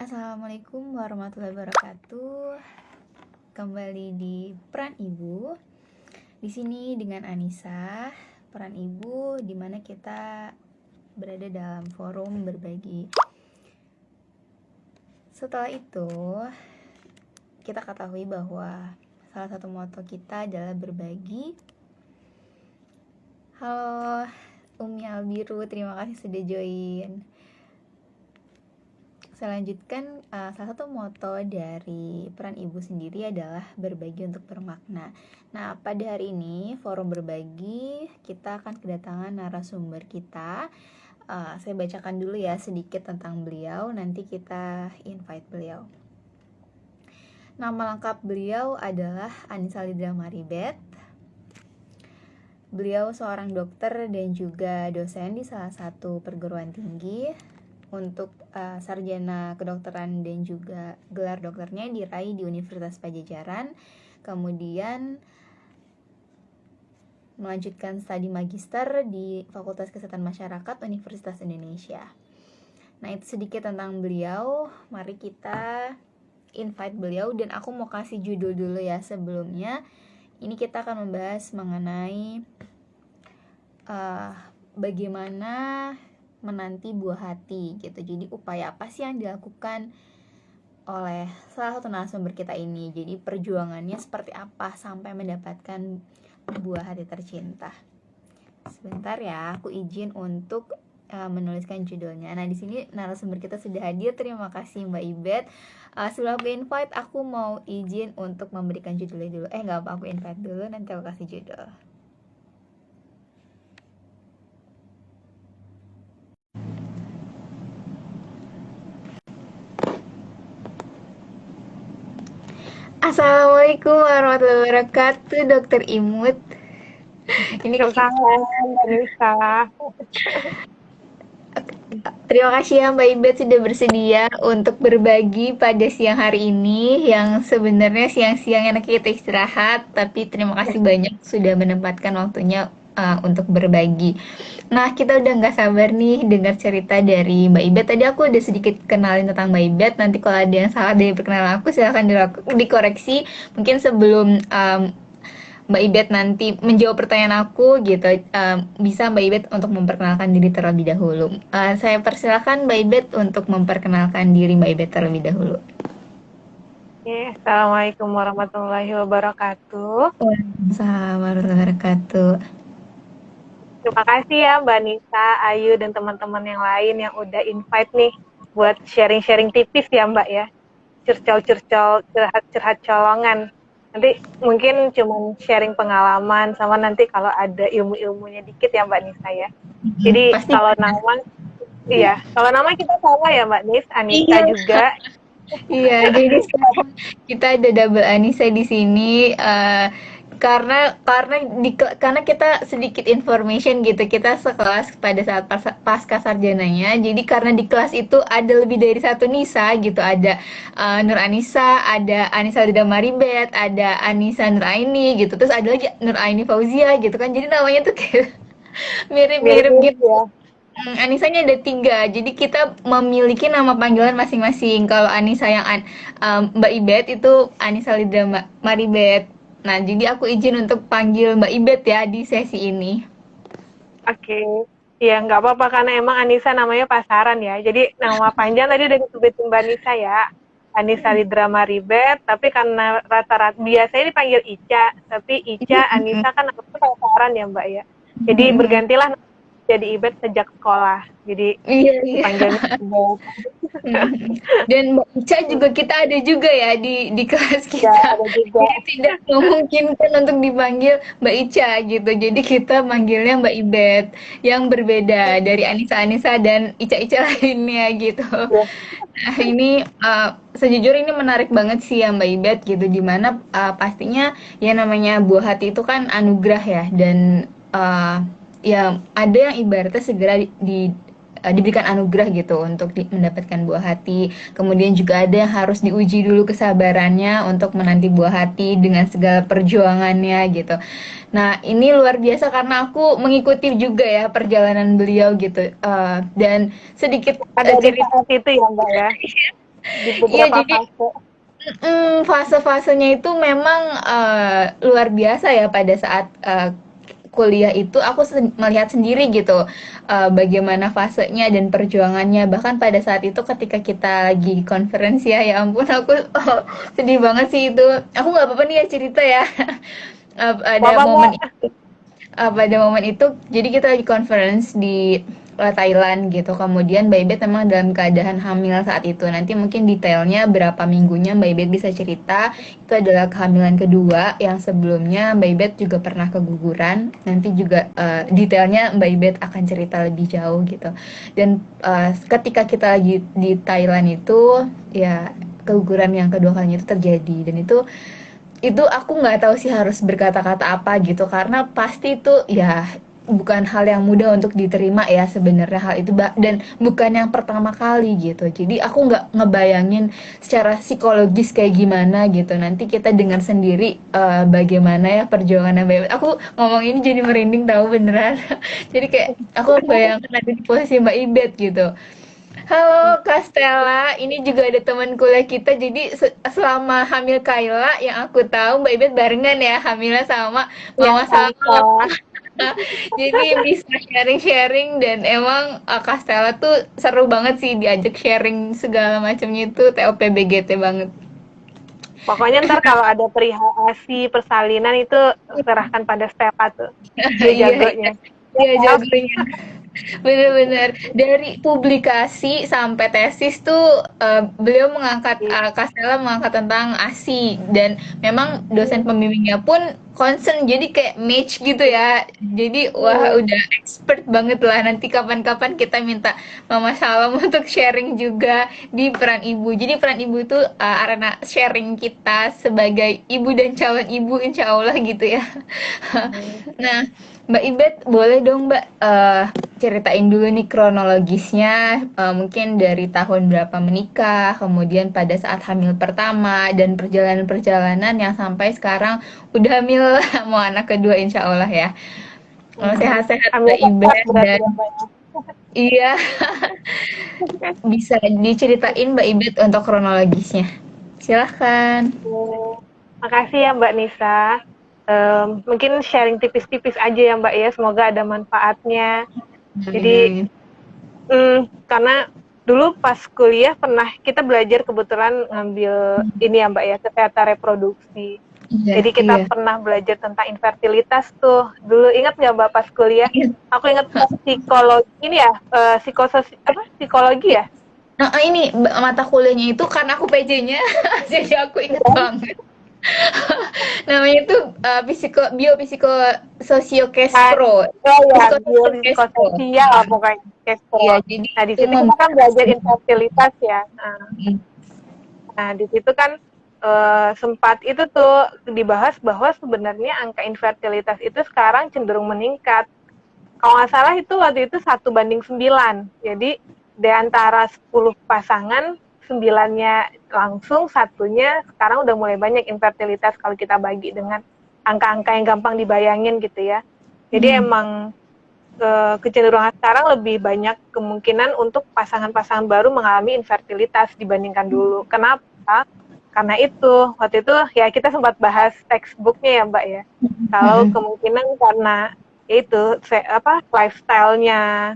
Assalamualaikum warahmatullahi wabarakatuh. Kembali di Peran Ibu. Di sini dengan Anissa, Peran Ibu, di mana kita berada dalam forum berbagi. Setelah itu, kita ketahui bahwa salah satu moto kita adalah berbagi. Halo Umi Albiru, terima kasih sudah join. Saya lanjutkan, salah satu moto dari Peran Ibu sendiri adalah berbagi untuk bermakna. Nah, pada hari ini forum berbagi kita akan kedatangan narasumber kita. Saya bacakan dulu ya sedikit tentang beliau, nanti kita invite beliau. Nama lengkap beliau adalah Anissa Lidra Maribeth. Beliau seorang dokter dan juga dosen di salah satu perguruan tinggi. Untuk sarjana kedokteran dan juga gelar dokternya diraih di Universitas Pajajaran. Kemudian melanjutkan studi magister di Fakultas Kesehatan Masyarakat Universitas Indonesia. Nah, itu sedikit tentang beliau. Mari kita invite beliau, dan aku mau kasih judul dulu ya sebelumnya. Ini kita akan membahas mengenai bagaimana menanti buah hati gitu. Jadi upaya apa sih yang dilakukan oleh salah satu narasumber kita ini? Jadi perjuangannya seperti apa sampai mendapatkan buah hati tercinta. Sebentar ya, aku izin untuk menuliskan judulnya. Nah, di sini narasumber kita sudah hadir. Terima kasih Mbak Ibet. Sebelum aku invite, aku mau izin untuk memberikan judulnya dulu. Nggak apa, aku invite dulu, nanti aku kasih judul. Assalamualaikum warahmatullahi wabarakatuh, Dokter Imut. Ini kesalahan Anissa. Terima kasih ya Mbak Ibet sudah bersedia untuk berbagi pada siang hari ini, yang sebenarnya siang-siang enak kita istirahat, tapi terima kasih banyak sudah menempatkan waktunya untuk berbagi. Nah, kita udah nggak sabar nih dengar cerita dari Mbak Ibet. Tadi aku udah sedikit kenalin tentang Mbak Ibet. Nanti kalau ada yang salah dari perkenalan aku, silahkan dikoreksi. Mungkin sebelum Mbak Ibet nanti menjawab pertanyaan aku gitu, bisa Mbak Ibet untuk memperkenalkan diri terlebih dahulu. Saya persilakan Mbak Ibet untuk memperkenalkan diri Mbak Ibet terlebih dahulu. Assalamualaikum warahmatullahi wabarakatuh. Waalaikumsalam warahmatullahi wabarakatuh. Terima kasih ya Mbak Nisa, Ayu, dan teman-teman yang lain yang udah invite nih buat sharing-sharing tipis ya Mbak ya. Curcol-curcol, curhat-curhat colongan. Nanti mungkin cuma sharing pengalaman, sama nanti kalau ada ilmu-ilmunya dikit ya Mbak Nisa ya. Jadi kalau nama kita sama ya Mbak Nis, Anissa juga. Iya, jadi sekarang kita ada double Anissa di sini, karena kita sedikit information gitu, kita sekelas pada saat pasca sarjananya. Jadi karena di kelas itu ada lebih dari satu Nisa gitu, ada Nur Anissa, ada Anissa Lidra Maribeth, ada Anissa Nuraini gitu, terus ada lagi Nuraini Fauzia gitu kan. Jadi namanya tuh kayak mirip-mirip gitu. Ya. Anisanya ada 3, jadi kita memiliki nama panggilan masing-masing. Kalau Anissa yang Mbak Ibet itu Anissa Lidra Maribeth. Nah, jadi aku izin untuk panggil Mbak Ibet ya di sesi ini. Oke. Ya, nggak apa-apa, karena emang Anissa namanya pasaran ya. Jadi nama panjang tadi udah disebutin Mbak Anissa ya. Anissa Lidra Maribeth, tapi karena rata-rata biasanya dipanggil Ica, tapi Ica, Anissa kan namanya pasaran ya Mbak ya. Jadi bergantilah jadi Ibet sejak sekolah. Jadi panggilnya Ibet. Dan Mbak Ica juga kita ada juga ya di kelas kita. Ya, ada juga. Jadi tidak memungkinkan untuk dipanggil Mbak Ica gitu. Jadi kita manggilnya Mbak Ibet yang berbeda dari Anissa dan Ica-Ica lainnya gitu. Ya. Nah, ini sejujurnya ini menarik banget sih ya Mbak Ibet gitu, dimana pastinya ya namanya buah hati itu kan anugerah ya, dan ya ada yang ibaratnya segera diberikan anugerah gitu untuk mendapatkan buah hati. Kemudian juga ada yang harus diuji dulu kesabarannya untuk menanti buah hati dengan segala perjuangannya gitu. Nah, ini luar biasa karena aku mengikuti juga ya perjalanan beliau gitu, dan sedikit ada cerita itu ya Mbak ya. di Iya, beberapa jadi fase. fase-fasenya itu memang luar biasa ya pada saat kuliah itu aku melihat sendiri gitu bagaimana fasenya dan perjuangannya bahkan pada saat itu ketika kita lagi conference ya ampun aku sedih banget sih itu aku nggak apa-apa nih ya cerita ya. Ada Bapak momen Mbak, pada momen itu jadi kita lagi conference di Thailand gitu kemudian Mbak Ibet memang dalam keadaan hamil saat itu nanti mungkin detailnya berapa minggunya Mbak Ibet bisa cerita itu adalah kehamilan kedua yang sebelumnya Mbak Ibet juga pernah keguguran nanti juga detailnya Mbak Ibet akan cerita lebih jauh gitu dan ketika kita lagi di Thailand itu ya keguguran yang kedua kalinya itu terjadi dan itu aku nggak tahu sih harus berkata-kata apa gitu karena pasti itu ya bukan hal yang mudah untuk diterima ya sebenarnya hal itu dan bukan yang pertama kali gitu jadi aku nggak ngebayangin secara psikologis kayak gimana gitu nanti kita dengar sendiri bagaimana ya perjuangan Mbak Ibet aku ngomong ini jadi merinding tahu beneran jadi kayak aku bayangkan nanti di posisi Mbak Ibet gitu. Halo Kak Stella, ini juga ada teman kuliah kita. Jadi selama hamil Kayla, yang aku tahu Mbak Ibet barengan ya hamilnya sama ya Mama Tante. Salma. Jadi bisa sharing-sharing dan emang Kak Stella tuh seru banget sih diajak sharing segala macamnya itu TOPBGT banget. Pokoknya ntar kalau ada perihal ASI, persalinan itu serahkan pada Stella tuh. Dia Iya, iya, jagonya. Ya, iya Stella. jagonya. Bener-bener dari publikasi sampai tesis tuh beliau mengangkat Kak Stella mengangkat tentang ASI dan memang dosen pembimbingnya pun concern jadi kayak match gitu ya jadi wah udah expert banget lah nanti kapan-kapan kita minta Mama Salam untuk sharing juga di peran ibu jadi peran ibu itu arena sharing kita sebagai ibu dan calon ibu insya Allah gitu ya. Nah, Mbak Ibet, boleh dong Mbak ceritain dulu nih kronologisnya, mungkin dari tahun berapa menikah, kemudian pada saat hamil pertama, dan perjalanan-perjalanan yang sampai sekarang udah hamil mau anak kedua insya Allah ya. Sehat-sehat Ambil Mbak cepat Ibet berarti dan ya Mbak. iya bisa diceritain Mbak Ibet untuk kronologisnya. Silahkan. Makasih ya Mbak Nisa. Mungkin sharing tipis-tipis aja ya Mbak ya, semoga ada manfaatnya. Jadi Hmm, karena dulu pas kuliah pernah kita belajar kebetulan ngambil ini ya Mbak ya, kesehatan reproduksi. iya, Jadi kita iya. pernah belajar tentang infertilitas tuh. Dulu ingat nggak Mbak pas kuliah? Aku ingat psikologi ini ya, psikologi ya? Nah, ini mata kuliahnya itu karena aku PJ-nya, jadi aku inget banget. Namanya itu biopsiko sosio Kan, Kespro. oh ya, Psikososial Kespro. biopsikososial lah pokoknya, Iya, Kespro. jadi Nah, di itu situ kita kan membahas belajar infertilitas ya. Nah, di situ kan sempat itu tuh dibahas bahwa sebenarnya angka infertilitas itu sekarang cenderung meningkat. Kalau nggak salah itu waktu itu 1:9. Jadi di antara 10 pasangan, 9-nya langsung, satunya sekarang udah mulai banyak infertilitas kalau kita bagi dengan angka-angka yang gampang dibayangin gitu ya. Jadi emang kecenderungan sekarang lebih banyak kemungkinan untuk pasangan-pasangan baru mengalami infertilitas dibandingkan dulu. Kenapa? Karena itu, waktu itu ya kita sempat bahas textbooknya ya Mbak ya. Kalau kemungkinan karena itu lifestyle-nya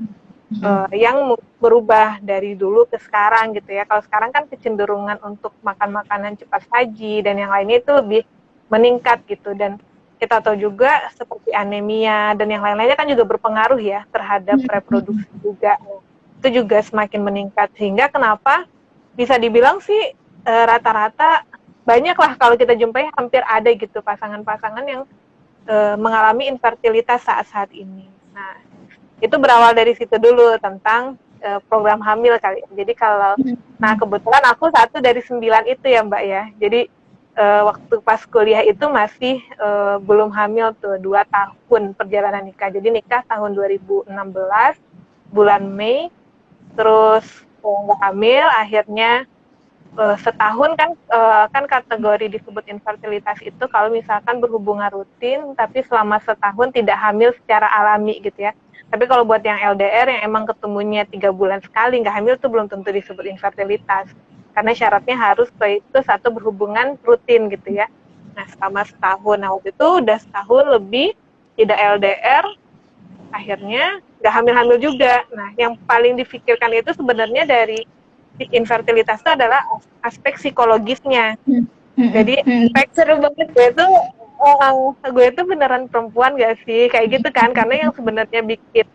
yang berubah dari dulu ke sekarang gitu ya. Kalau sekarang kan kecenderungan untuk makan makanan cepat saji dan yang lainnya itu lebih meningkat gitu dan kita tahu juga seperti anemia dan yang lain-lainnya kan juga berpengaruh ya terhadap reproduksi juga. Itu juga semakin meningkat sehingga kenapa bisa dibilang sih rata-rata banyak lah kalau kita jumpai hampir ada gitu pasangan-pasangan yang mengalami infertilitas saat-saat ini. Nah, itu berawal dari situ dulu tentang program hamil kali. Jadi nah kebetulan aku satu dari 9 itu ya Mbak ya. Jadi waktu pas kuliah itu masih belum hamil tuh 2 tahun perjalanan nikah. Jadi nikah tahun 2016 bulan Mei, terus nggak hamil, akhirnya setahun kan kategori disebut infertilitas itu kalau misalkan berhubungan rutin tapi selama setahun tidak hamil secara alami gitu ya. Tapi kalau buat yang LDR yang emang ketemunya 3 bulan sekali nggak hamil itu belum tentu disebut infertilitas. karena syaratnya harus itu satu berhubungan rutin gitu ya. Nah selama setahun, nah waktu itu udah setahun lebih tidak LDR, akhirnya nggak hamil-hamil juga. Nah yang paling difikirkan itu sebenarnya dari infertilitas itu adalah aspek psikologisnya. Jadi Seru banget. gue tuh beneran perempuan gak sih kayak gitu kan, karena yang sebenarnya bikin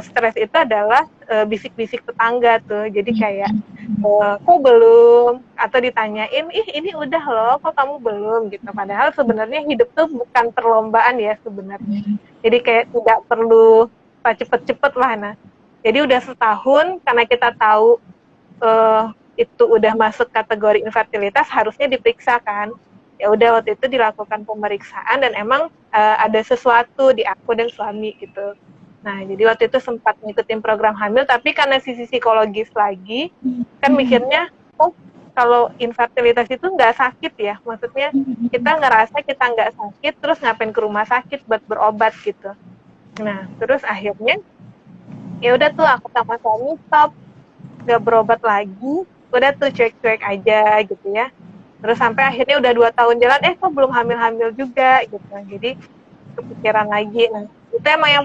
stres itu adalah bisik-bisik tetangga tuh. Jadi kayak kok belum, atau ditanyain ini udah loh kok kamu belum gitu, padahal sebenarnya hidup tuh bukan perlombaan ya sebenarnya. Jadi kayak tidak perlu cepet-cepet lah. Nah jadi udah setahun karena kita tahu itu udah masuk kategori infertilitas, harusnya diperiksa kan. Ya udah waktu itu dilakukan pemeriksaan dan emang ada sesuatu di aku dan suami gitu. Nah jadi waktu itu sempat ngikutin program hamil, tapi karena sisi psikologis lagi kan mikirnya, oh kalau infertilitas itu nggak sakit ya, maksudnya kita ngerasa kita nggak sakit terus ngapain ke rumah sakit buat berobat gitu. Nah terus akhirnya ya udah tuh aku sama suami stop, nggak berobat lagi, udah tuh cuek-cuek aja gitu ya. Terus sampai akhirnya udah 2 tahun jalan, kok belum hamil-hamil juga gitu. Jadi kepikiran lagi. Nah itu emang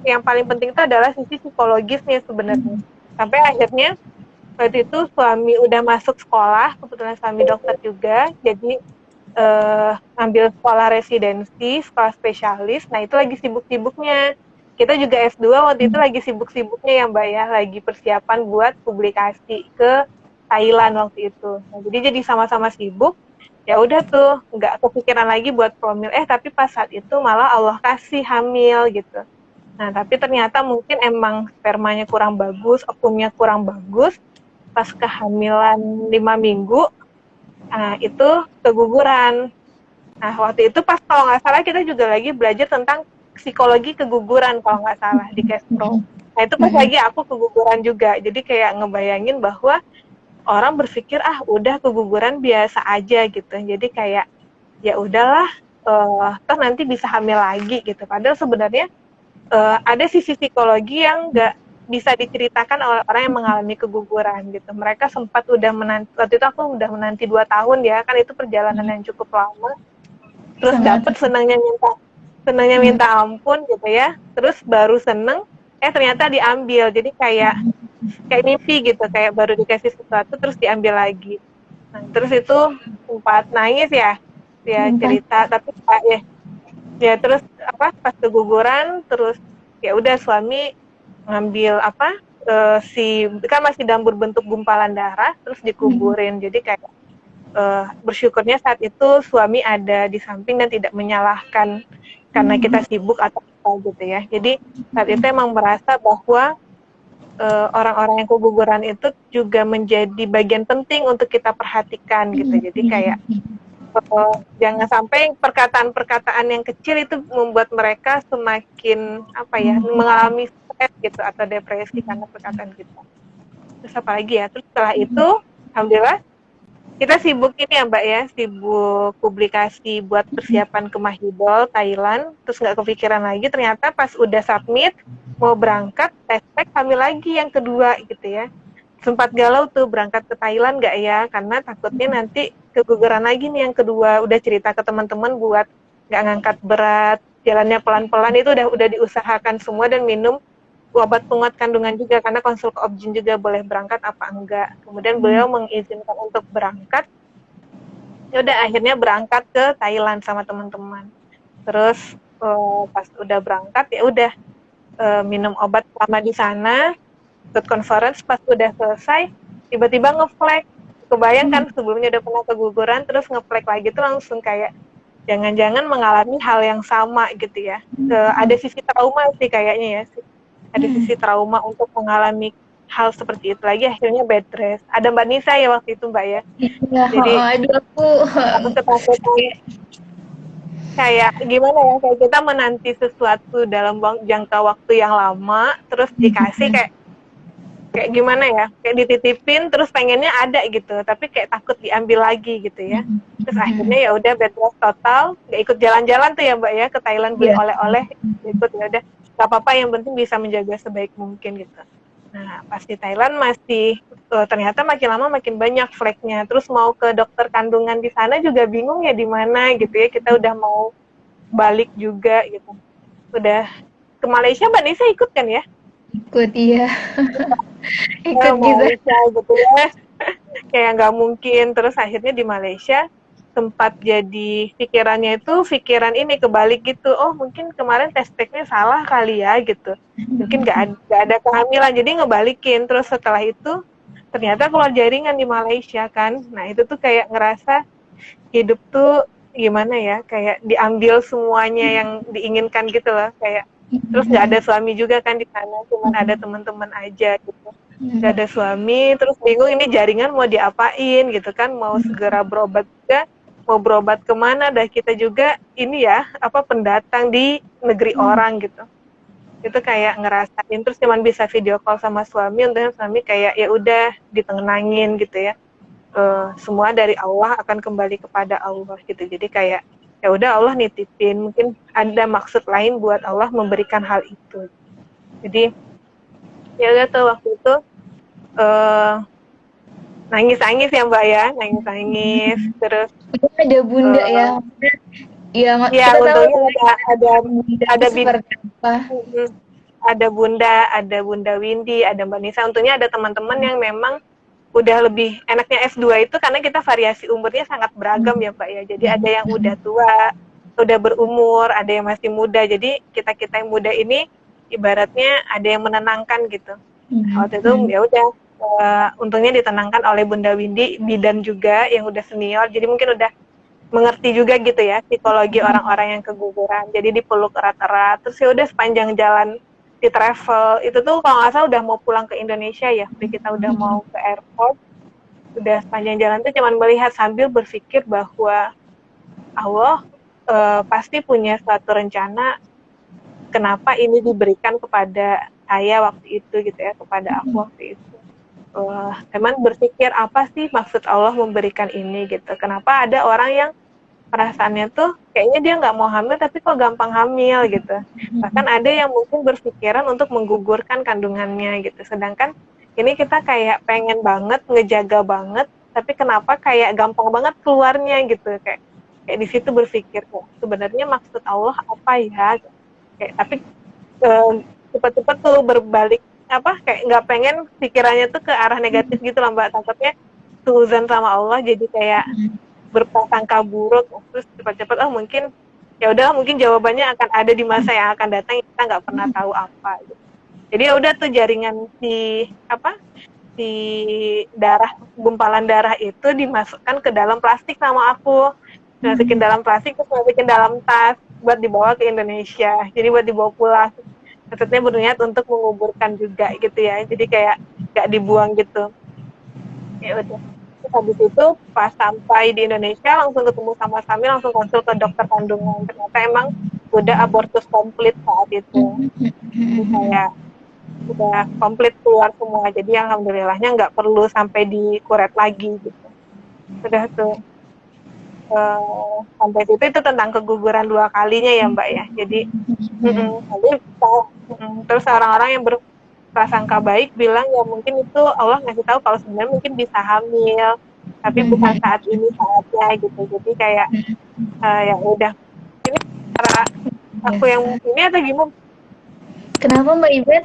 yang paling penting itu adalah sisi psikologisnya sebenarnya. Sampai akhirnya waktu itu suami udah masuk sekolah, kebetulan suami dokter juga, jadi ngambil sekolah residensi, sekolah spesialis. Nah itu lagi sibuk-sibuknya. Kita juga S2 waktu itu lagi sibuk-sibuknya ya Mbak ya, lagi persiapan buat publikasi ke Thailand waktu itu. Nah, jadi sama-sama sibuk. Ya udah tuh, nggak kepikiran lagi buat promil. Tapi pas saat itu malah Allah kasih hamil gitu. Nah tapi ternyata mungkin emang spermanya kurang bagus, okumnya kurang bagus. Pas kehamilan 5 minggu, itu keguguran. Nah waktu itu pas kalau nggak salah kita juga lagi belajar tentang psikologi keguguran kalau nggak salah di Kespro. Nah itu pas lagi aku keguguran juga, jadi kayak ngebayangin bahwa orang berpikir udah keguguran biasa aja gitu, jadi kayak ya udahlah, toh nanti bisa hamil lagi gitu. Padahal sebenarnya ada sisi psikologi yang nggak bisa diceritakan oleh orang yang mengalami keguguran gitu. Mereka sempat udah menanti, waktu itu aku udah menanti 2 tahun ya, kan itu perjalanan yang cukup lama. Terus dapet senangnya minta ampun gitu ya, terus baru seneng ternyata diambil, jadi kayak mimpi gitu, kayak baru dikasih sesuatu terus diambil lagi. Nah, terus itu sempat nangis ya cerita, tapi ya terus pas keguguran terus ya udah suami ngambil kan masih dalam berbentuk gumpalan darah, terus dikuburin. Jadi kayak bersyukurnya saat itu suami ada di samping dan tidak menyalahkan karena kita sibuk atau apa gitu ya. Jadi saat itu emang merasa bahwa orang-orang yang keguguran itu juga menjadi bagian penting untuk kita perhatikan gitu. Jadi kayak jangan sampai perkataan-perkataan yang kecil itu membuat mereka semakin mengalami stres gitu atau depresi karena perkataan kita. Terus apa lagi ya? Terus setelah itu alhamdulillah kita sibuk ini ya Mbak ya, sibuk publikasi buat persiapan ke Mahidol Thailand. Terus nggak kepikiran lagi, ternyata pas udah submit mau berangkat, tespek hamil lagi yang kedua gitu ya. Sempat galau tuh, berangkat ke Thailand nggak ya, karena takutnya nanti keguguran lagi nih yang kedua. Udah cerita ke teman-teman buat nggak ngangkat berat, jalannya pelan-pelan, itu udah diusahakan semua, dan minum obat penguat kandungan juga, karena konsul ke obgyn juga boleh berangkat apa enggak. Kemudian beliau mengizinkan untuk berangkat. Ya udah akhirnya berangkat ke Thailand sama teman-teman. Terus pas udah berangkat ya udah minum obat selama di sana, ikut conference. Pas udah selesai tiba-tiba ngeflag. Kebayangkan sebelumnya udah pernah keguguran, terus ngeflag lagi tuh langsung kayak jangan-jangan mengalami hal yang sama gitu ya. Ada sisi trauma sih kayaknya ya, ada sisi trauma untuk mengalami hal seperti itu lagi, akhirnya bed rest. Ada Mbak Nisa ya waktu itu Mbak ya. Jadi aku ketakutan kayak gimana ya, kayak kita menanti sesuatu dalam jangka waktu yang lama, terus dikasih kayak gimana ya, kayak dititipin terus pengennya ada gitu, tapi kayak takut diambil lagi gitu ya. Terus akhirnya ya udah bed rest total, nggak ikut jalan-jalan tuh ya Mbak ya ke Thailand beli oleh-oleh, ikut ya udah nggak apa-apa, yang penting bisa menjaga sebaik mungkin gitu. Nah, pas di Thailand masih ternyata makin lama makin banyak flagnya. Terus mau ke dokter kandungan di sana juga bingung ya di mana gitu ya. Kita udah mau balik juga gitu. Udah ke Malaysia, Mbak Nisa ikut kan ya? Ikut, iya. Ke Ikut kita. Malaysia gitu ya. Kayak nggak mungkin. Terus akhirnya di Malaysia sempat jadi pikirannya itu pikiran ini kebalik gitu. Oh mungkin kemarin tes packnya salah kali ya gitu. Mungkin nggak ada kehamilan jadi ngebalikin. Terus setelah itu ternyata keluar jaringan di Malaysia kan. Nah itu tuh kayak ngerasa hidup tuh gimana ya, kayak diambil semuanya yang diinginkan gitu loh, kayak terus nggak ada suami juga kan di sana, cuman ada teman-teman aja gitu, nggak ada suami, terus bingung ini jaringan mau diapain gitu kan, mau segera berobat juga, mau berobat kemana, dah kita juga ini ya apa pendatang di negeri orang gitu, itu kayak ngerasain, terus cuman bisa video call sama suami, untungnya suami kayak ya udah ditenangin gitu ya, semua dari Allah akan kembali kepada Allah gitu. Jadi kayak ya udah Allah nitipin, mungkin ada maksud lain buat Allah memberikan hal itu. Jadi ya udah tuh waktu itu nangis-nangis ya Mbak ya, nangis-nangis terus Ada bunda ya. uh, Ya, ya kita tahu untungnya bunda ada itu seperti apa. ada Bunda Windy, ada Mbak Nisa. Untungnya ada teman-teman yang memang udah lebih enaknya S2 itu karena kita variasi umurnya sangat beragam ya Pak ya. Jadi ada yang udah tua, udah berumur, ada yang masih muda. Jadi kita-kita yang muda ini ibaratnya ada yang menenangkan gitu. Waktu itu ya udah untungnya ditenangkan oleh Bunda Windy, bidan juga yang udah senior. Jadi mungkin udah mengerti juga gitu ya psikologi orang-orang yang keguguran. Jadi dipeluk erat-erat. Terus ya udah sepanjang jalan di travel itu tuh kalau nggak salah udah mau pulang ke Indonesia ya, kita udah mau ke airport, udah sepanjang jalan tuh cuman melihat sambil berpikir bahwa Allah pasti punya suatu rencana kenapa ini diberikan kepada saya waktu itu gitu ya, kepada aku waktu itu. Teman berpikir apa sih maksud Allah memberikan ini gitu, kenapa ada orang yang perasaannya tuh kayaknya dia nggak mau hamil tapi kok gampang hamil gitu, bahkan ada yang mungkin berpikiran untuk menggugurkan kandungannya gitu, sedangkan ini kita kayak pengen banget ngejaga banget tapi kenapa kayak gampang banget keluarnya gitu, kayak di situ berpikir kok sebenarnya maksud Allah apa ya, kayak tapi cepat-cepat tuh berbalik apa kayak nggak pengen pikirannya tuh ke arah negatif gitu lah Mbak, takutnya suzan sama Allah jadi kayak berprasangka buruk, terus cepat-cepat mungkin ya udah mungkin jawabannya akan ada di masa yang akan datang, kita nggak pernah tahu apa gitu. Jadi ya udah tuh jaringan si apa si darah, gumpalan darah itu dimasukkan ke dalam plastik sama aku, masukin dalam plastik terus masukin dalam tas buat dibawa ke Indonesia, jadi buat dibawa pulang, maksudnya berniat untuk menguburkan juga gitu ya, jadi kayak nggak dibuang gitu. Ya udah, terus habis itu pas sampai di Indonesia langsung ketemu sama Sami, langsung konsul ke dokter kandungan, ternyata emang udah abortus komplit saat itu, jadi kayak udah komplit keluar semua, jadi alhamdulillahnya nggak perlu sampai dikuret lagi gitu. Udah tuh sampai situ itu tentang keguguran 2 kalinya ya Mbak ya, jadi nanti terus orang-orang yang berprasangka baik bilang ya mungkin itu Allah ngasih tahu kalau sebenarnya mungkin bisa hamil tapi bukan saat ini saatnya gitu, jadi kayak ya udah, ini cara aku yang ini atau gimana? Kenapa Mbak Ibet?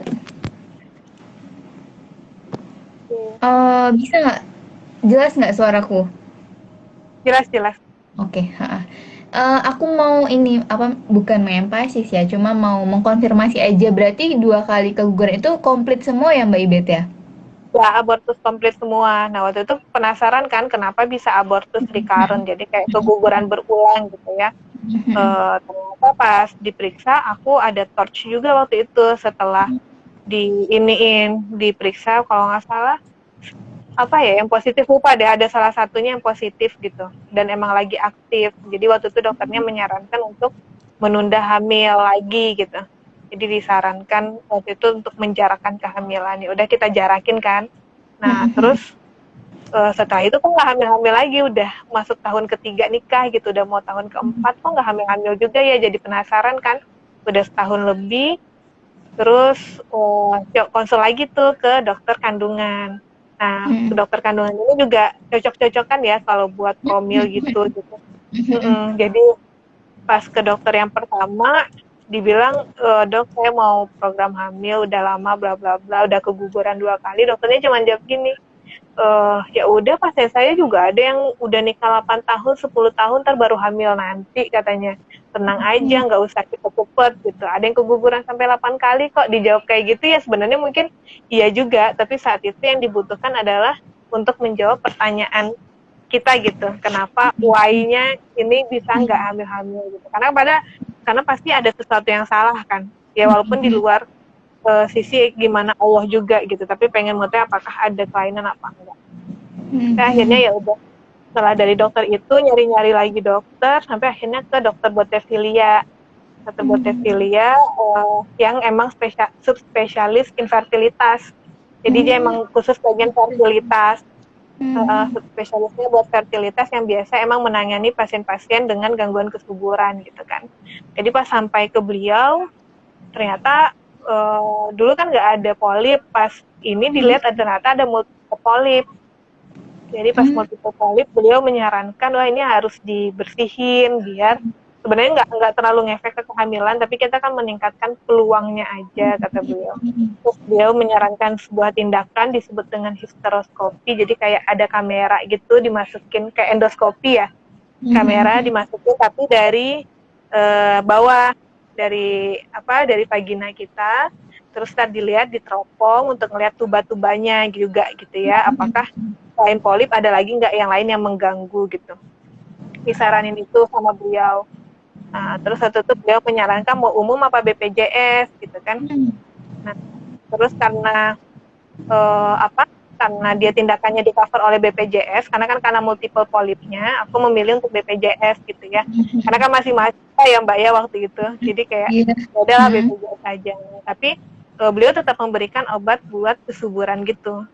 Bisa nggak? Jelas nggak suaraku? Jelas. Oke, aku mau ini apa bukan mengempasis ya, cuma mau mengkonfirmasi aja. Berarti 2 kali keguguran itu komplit semua ya Mbak Ibet ya? Ya abortus komplit semua. Nah waktu itu penasaran kan kenapa bisa abortus recurrent, jadi kayak keguguran berulang gitu ya. Ternyata pas diperiksa aku ada torch juga waktu itu, setelah diperiksa kalau nggak salah apa ya yang positif, lupa deh, ada salah satunya yang positif gitu dan emang lagi aktif, jadi waktu itu dokternya menyarankan untuk menunda hamil lagi gitu, jadi disarankan waktu itu untuk menjarakkan kehamilan, ya udah kita jarakin kan. Nah terus setelah itu kok nggak hamil-hamil lagi, udah masuk tahun ketiga nikah gitu, udah mau tahun keempat kok nggak hamil-hamil juga ya, jadi penasaran kan, udah setahun lebih Terus konsul lagi tuh ke dokter kandungan. Nah, ke dokter kandungan ini juga cocok-cocokan ya kalau buat promil gitu. Jadi pas ke dokter yang pertama dibilang, dok saya mau program hamil udah lama bla bla bla, udah keguguran 2 kali. Dokternya cuma jawab gini, ya udah pasien saya juga ada yang udah nikah 8 tahun 10 tahun ntar baru hamil nanti, katanya. Tenang aja, nggak usah cepet-cepet gitu. Ada yang keguguran sampai 8 kali kok. Dijawab kayak gitu ya sebenarnya mungkin iya juga, tapi saat itu yang dibutuhkan adalah untuk menjawab pertanyaan kita gitu. Kenapa why-nya ini bisa nggak hamil-hamil gitu. Karena pasti ada sesuatu yang salah kan. Ya walaupun di luar sisi gimana Allah juga gitu, tapi pengen mengetahui apakah ada kelainan apa enggak. Nah, akhirnya ya udah, setelah dari dokter itu nyari-nyari lagi dokter sampai akhirnya ke dokter Botevilla. Dokter Botevilla yang emang subspesialis infertilitas. Jadi dia emang khusus bagian fertilitas. Spesialisnya buat fertilitas yang biasa emang menangani pasien-pasien dengan gangguan kesuburan gitu kan. Jadi pas sampai ke beliau ternyata dulu kan nggak ada polip, pas ini dilihat ternyata ada multiple polip. Jadi pas multiple polip beliau menyarankan wah ini harus dibersihin biar sebenarnya nggak terlalu ngefek ke kehamilan, tapi kita kan meningkatkan peluangnya aja, kata beliau. Terus beliau menyarankan sebuah tindakan disebut dengan histeroskopi, jadi kayak ada kamera gitu dimasukin kayak endoskopi ya, kamera dimasukin tapi dari bawah, dari vagina kita, terus tadi dilihat diteropong untuk ngeliat tuba-tubanya juga gitu ya, apakah selain polip ada lagi nggak yang lain yang mengganggu gitu. Disaranin itu sama beliau. Nah, terus waktu itu beliau menyarankan mau umum apa BPJS gitu kan. Nah, terus karena karena dia tindakannya di cover oleh BPJS, karena multiple polipnya, aku memilih untuk BPJS gitu ya. Karena kan masih mahasiswa ya Mbak ya waktu itu, jadi kayak udahlah BPJS aja. Tapi beliau tetap memberikan obat buat kesuburan gitu.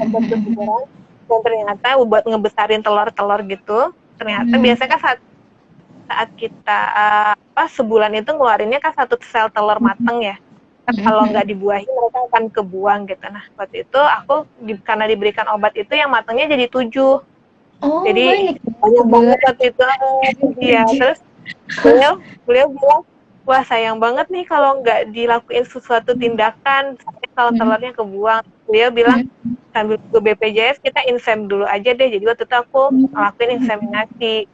Obat kesuburan, dan ternyata buat ngebesarin telur-telur gitu. Ternyata biasanya kan saat kita sebulan itu ngeluarinnya kan 1 sel telur mateng ya. Kalau nggak dibuahi mereka akan kebuang gitu. Nah waktu itu aku karena diberikan obat itu yang matangnya jadi 7. Jadi banyak banget waktu itu. Iya, terus beliau bilang, wah sayang banget nih kalau nggak dilakuin sesuatu tindakan kalau telurnya kebuang. Beliau bilang sambil ke BPJS kita insem dulu aja deh. Jadi waktu itu aku ngelakuin inseminasi.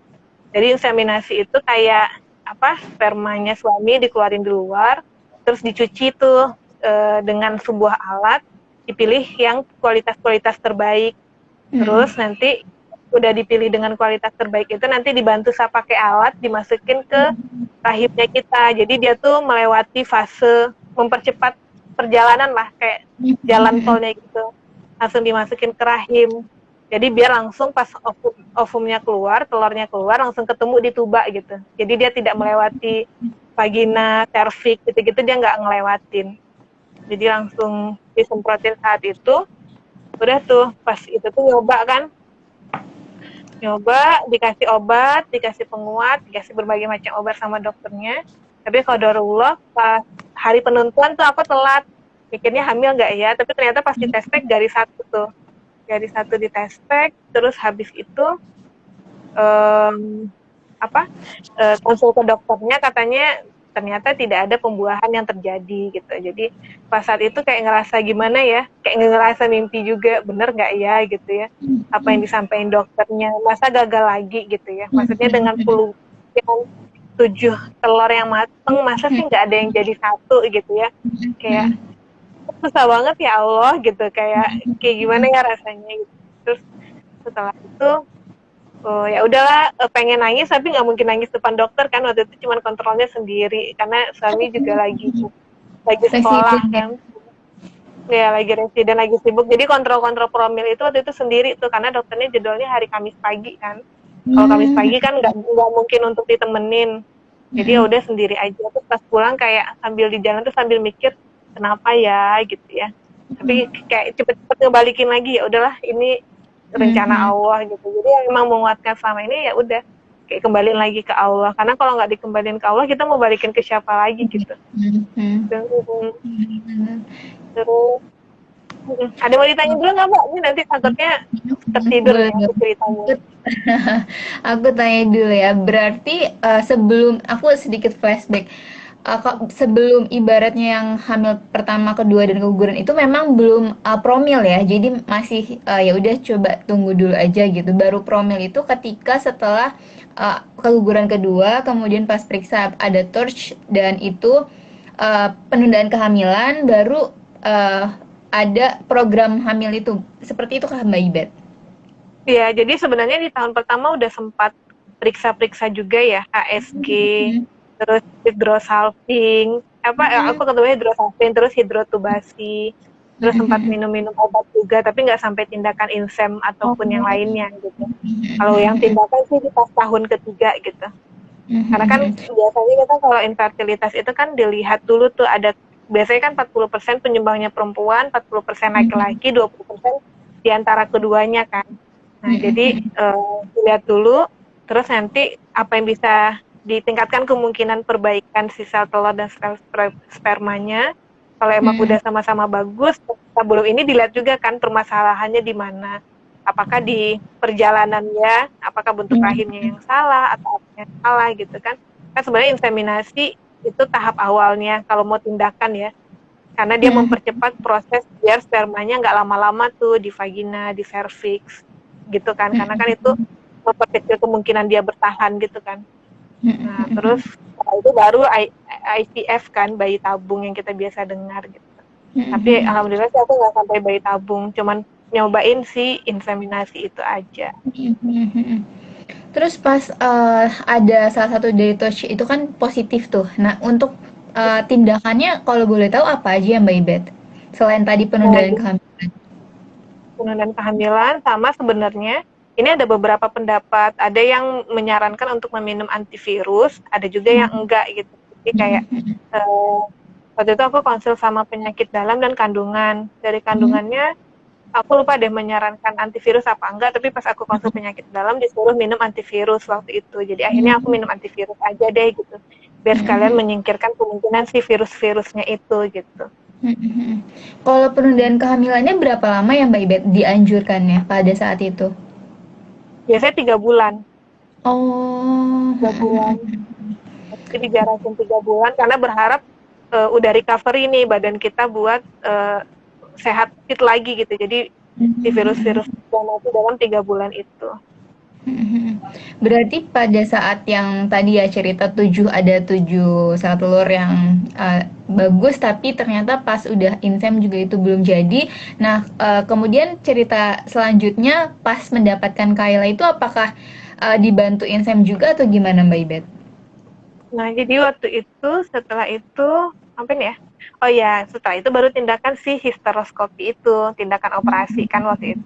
Jadi inseminasi itu kayak spermanya suami dikeluarin di luar, terus dicuci tuh dengan sebuah alat, dipilih yang kualitas terbaik. Terus nanti udah dipilih dengan kualitas terbaik itu nanti dibantu pakai alat dimasukin ke rahimnya kita. Jadi dia tuh melewati fase mempercepat perjalanan lah, kayak jalan tolnya gitu. Langsung dimasukin ke rahim. Jadi biar langsung pas ovumnya keluar, telurnya keluar, langsung ketemu di tuba gitu. Jadi dia tidak melewati vagina, cervix gitu-gitu, dia nggak ngelewatin. Jadi langsung disemprotin saat itu. Udah tuh, pas itu tuh nyoba, dikasih obat, dikasih penguat, dikasih berbagai macam obat sama dokternya. Tapi qadarullah pas hari penentuan tuh aku telat. Pikirnya hamil nggak ya, tapi ternyata pas di tespek garis 1 tuh. Garis 1 di tespek, terus habis itu konsul ke dokternya, katanya ternyata tidak ada pembuahan yang terjadi gitu. Jadi pas saat itu kayak ngerasa gimana ya, kayak ngerasa mimpi juga, bener nggak ya gitu ya, apa yang disampaikan dokternya, masa gagal lagi gitu ya. Maksudnya dengan 7 telur yang mateng, masa sih nggak ada yang jadi 1 gitu ya. Kayak susah banget ya Allah gitu, kayak gimana ya rasanya gitu. Terus setelah itu ya udahlah, pengen nangis tapi nggak mungkin nangis depan dokter kan, waktu itu cuma kontrolnya sendiri karena suami juga lagi sekolah kan ya, lagi residen, lagi sibuk. Jadi kontrol promil itu waktu itu sendiri tuh, karena dokternya jadwalnya hari Kamis pagi kan. Kalau Kamis pagi kan nggak mungkin untuk ditemenin, jadi ya udah sendiri aja. Terus pas pulang kayak sambil di jalan tuh sambil mikir kenapa ya gitu ya, tapi kayak cepet-cepet ngebalikin lagi, ya udahlah ini rencana Allah gitu. Jadi yang memang menguatkan selama ini ya udah kayak kembaliin lagi ke Allah, karena kalau nggak dikembaliin ke Allah kita mau balikin ke siapa lagi gitu. Terus ada mau ditanya dulu nggak Mbak? Ini nanti takutnya tertidur Boleh, nih aku ceritanya. aku tanya dulu ya. Berarti sebelum aku sedikit flashback, sebelum ibaratnya yang hamil pertama, kedua dan keguguran itu memang belum promil ya. Jadi masih ya udah coba tunggu dulu aja gitu. Baru promil itu ketika setelah keguguran kedua, kemudian pas periksa ada torch dan itu penundaan kehamilan, baru ada program hamil itu. Seperti itu kah Mbak Ibet? Iya, jadi sebenarnya di tahun pertama udah sempat periksa-periksa juga ya, HSG, terus hidrosalping, aku ketemunya hidrosalping, terus hidrotubasi, terus sempat minum-minum obat juga, tapi nggak sampai tindakan insem ataupun yang lainnya gitu. Kalau yang tindakan sih di pas tahun ketiga gitu. Karena kan biasanya kita kalau infertilitas itu kan dilihat dulu tuh ada, biasanya kan 40% penyumbangnya perempuan, 40% laki-laki, 20% di antara keduanya kan. Nah, jadi dilihat dulu, terus nanti apa yang bisa ditingkatkan kemungkinan perbaikan si sel telur dan sel spermanya. Kalau emang udah sama-sama bagus, sebelum ini dilihat juga kan permasalahannya di mana. Apakah di perjalanannya, apakah bentuk rahimnya yang salah atau apa yang salah gitu kan. Kan sebenarnya inseminasi itu tahap awalnya kalau mau tindakan ya. Karena dia mempercepat proses biar spermanya nggak lama-lama tuh di vagina, di cervix gitu kan, karena kan itu memperkecil kemungkinan dia bertahan gitu kan. Nah, terus setelah itu baru IVF kan, bayi tabung yang kita biasa dengar gitu. Tapi alhamdulillah sih aku nggak sampai bayi tabung, cuman nyobain si inseminasi itu aja. Terus pas ada salah satu dari touch itu kan positif tuh. Nah, untuk tindakannya kalau boleh tahu apa aja Mbak Ibet? Selain tadi penundaan kehamilan. Penundaan kehamilan sama sebenarnya ini ada beberapa pendapat, ada yang menyarankan untuk meminum antivirus, ada juga yang enggak gitu. Jadi kayak waktu itu aku konsul sama penyakit dalam dan kandungan. Dari kandungannya aku lupa deh menyarankan antivirus apa enggak, tapi pas aku konsul penyakit dalam disuruh minum antivirus waktu itu. Jadi akhirnya aku minum antivirus aja deh gitu. Biar sekalian menyingkirkan kemungkinan si virus-virusnya itu gitu. Kalau penundaan kehamilannya berapa lama ya Mbak Ibet dianjurkannya pada saat itu? Biasanya 3 bulan. Oh. 3 bulan. Jadi dijarakin 3 bulan karena berharap udah recovery nih badan kita buat sehat fit lagi gitu. Jadi si virus-virus yang mati dalam 3 bulan itu. Berarti pada saat yang tadi ya cerita ada 7 sel telur yang bagus, tapi ternyata pas udah insem juga itu belum jadi. Nah, kemudian cerita selanjutnya pas mendapatkan Kayla itu apakah dibantu insem juga atau gimana Mbak Ibet? Nah, jadi waktu itu setelah itu apa nih ya? Oh ya, setelah itu baru tindakan si histeroskopi itu, tindakan operasi kan waktu itu.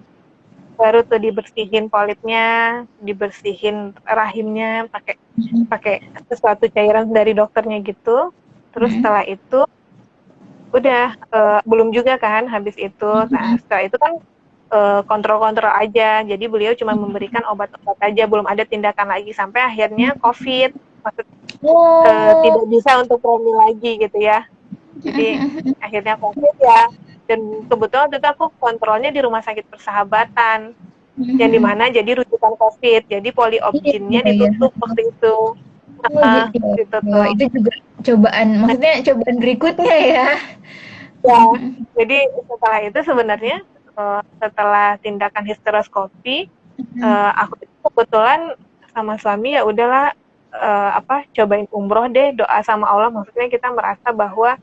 Baru tuh dibersihin polipnya, dibersihin rahimnya pakai sesuatu cairan dari dokternya gitu. Terus setelah itu udah belum juga kan habis itu. Nah, setelah itu kan kontrol-kontrol aja. Jadi beliau cuma memberikan obat-obat aja, belum ada tindakan lagi sampai akhirnya COVID. Tidak bisa untuk promil lagi gitu ya. Jadi akhirnya COVID ya. Dan kebetulan waktu itu aku kontrolnya di Rumah Sakit Persahabatan, yang dimana jadi rujukan COVID, jadi poliopginnya ditutup waktu itu. Gitu tuh. Itu juga cobaan, maksudnya cobaan berikutnya ya. Ya, jadi setelah itu sebenarnya setelah tindakan histeroskopi, aku kebetulan sama suami ya udahlah cobain umroh deh, doa sama Allah, maksudnya kita merasa bahwa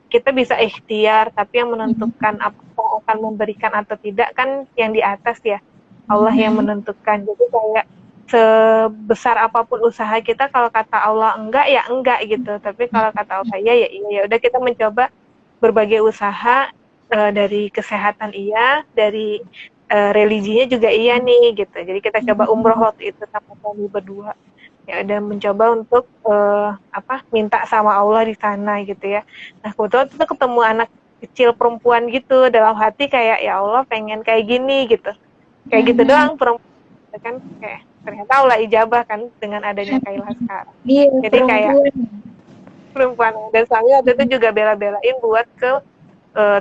kita bisa ikhtiar, tapi yang menentukan apakah akan memberikan atau tidak kan yang di atas ya, Allah yang menentukan. Jadi kayak sebesar apapun usaha kita, kalau kata Allah enggak ya enggak gitu, tapi kalau kata Allah ya ya iya, ya udah kita mencoba berbagai usaha, dari kesehatan iya, dari religinya juga iya nih gitu. Jadi kita coba umroh waktu itu sama suami berdua. Ya udah mencoba untuk minta sama Allah di sana gitu ya. Nah, kebetulan itu ketemu anak kecil perempuan gitu, dalam hati kayak ya Allah pengen kayak gini gitu. Kayak gitu doang perempuan kan, kayak ternyata Allah ijabah kan dengan adanya Kaila sekarang. Iya, Jadi kayak perempuan. dan suami waktu itu juga bela-belain buat ke